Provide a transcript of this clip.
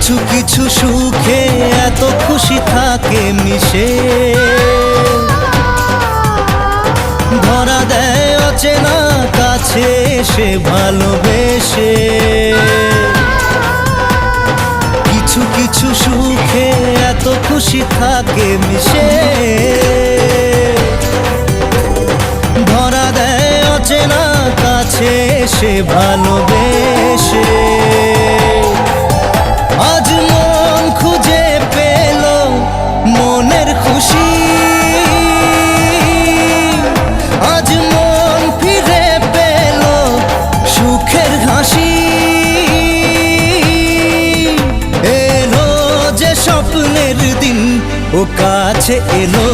কিছু কিছু সুখে এত খুশি থাকে মিশে, ধরা দেয় অচেনা কাছে এসে ভালোবেসে। কিছু কিছু সুখে এত খুশি থাকে মিশে, ধরা দেয় অচেনা কাছে এসে ভালোবেসে। আজ মন খুঁজে পেল মনের খুশি, আজ মন ফিরে পেল সুখের হাসি। এলো যে স্বপ্নের দিন ও কাছে এলো।